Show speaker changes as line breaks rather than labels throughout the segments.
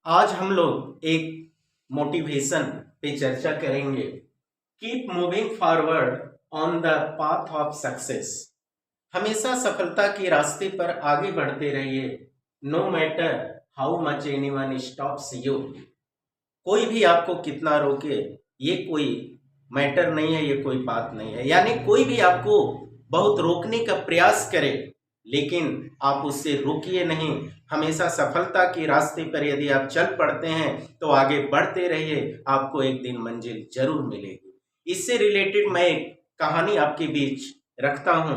आज हम लोग एक मोटिवेशन पे चर्चा करेंगे। Keep moving forward on the path of success. हमेशा सफलता के रास्ते पर आगे बढ़ते रहिए। No matter how much anyone stops you. कोई भी आपको कितना रोके, ये कोई मैटर नहीं है, ये कोई बात नहीं है। यानी कोई भी आपको बहुत रोकने का प्रयास करे, लेकिन आप उससे रुकिए नहीं। हमेशा सफलता के रास्ते पर यदि आप चल पड़ते हैं तो आगे बढ़ते रहिए, आपको एक दिन मंजिल जरूर मिलेगी। इससे रिलेटेड मैं एक कहानी आपके बीच रखता हूं।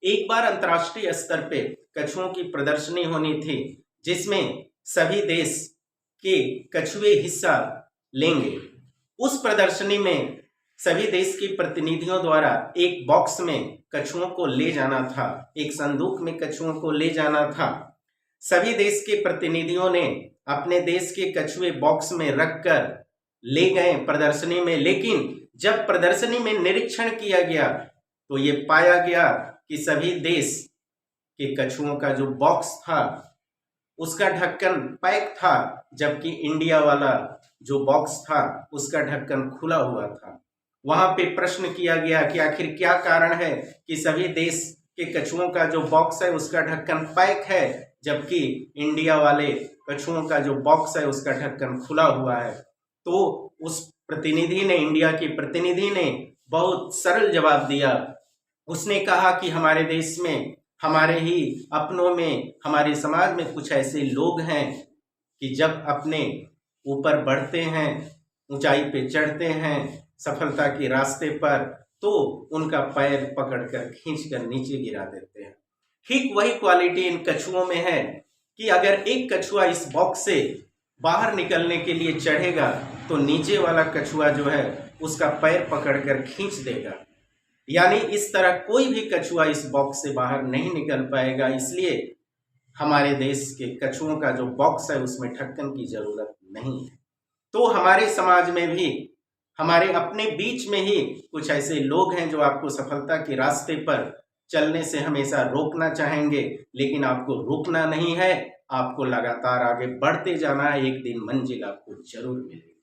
एक बार अंतर्राष्ट्रीय स्तर पे कछुओं की प्रदर्शनी होनी थी, जिसमें सभी देश के कछुए हिस्सा लेंगे। उस प्रदर्शनी में सभी देश के प्रतिनिधियों द्वारा एक बॉक्स में कछुओं को ले जाना था, एक संदूक में कछुओं को ले जाना था। सभी देश के प्रतिनिधियों ने अपने देश के कछुए बॉक्स में रखकर ले गए प्रदर्शनी में, लेकिन जब प्रदर्शनी में निरीक्षण किया गया तो ये पाया गया कि सभी देश के कछुओं का जो बॉक्स था उसका ढक्कन पैक था, जबकि इंडिया वाला जो बॉक्स था उसका ढक्कन खुला हुआ था। वहां पे प्रश्न किया गया कि आखिर क्या कारण है कि सभी देश के कछुओं का जो बॉक्स है उसका ढक्कन पैक है, जबकि इंडिया वाले कछुओं का जो बॉक्स है उसका ढक्कन खुला हुआ है। तो उस प्रतिनिधि ने, इंडिया के प्रतिनिधि ने बहुत सरल जवाब दिया। उसने कहा कि हमारे देश में, हमारे ही अपनों में, हमारे समाज में कुछ ऐसे लोग हैं कि जब अपने ऊपर बढ़ते हैं, ऊंचाई पे चढ़ते हैं सफलता के रास्ते पर, तो उनका पैर पकड़कर खींचकर नीचे गिरा देते हैं। ठीक वही क्वालिटी इन कछुओं में है कि अगर एक कछुआ इस बॉक्स से बाहर निकलने के लिए चढ़ेगा तो नीचे वाला कछुआ जो है उसका पैर पकड़कर खींच देगा। यानी इस तरह कोई भी कछुआ इस बॉक्स से बाहर नहीं निकल पाएगा। इसलिए हमारे देश के कछुओं का जो बॉक्स है उसमें ढक्कन की जरूरत नहीं है। तो हमारे समाज में भी, हमारे अपने बीच में ही कुछ ऐसे लोग हैं जो आपको सफलता के रास्ते पर चलने से हमेशा रोकना चाहेंगे, लेकिन आपको रुकना नहीं है, आपको लगातार आगे बढ़ते जाना है। एक दिन मंजिल आपको जरूर मिलेगी।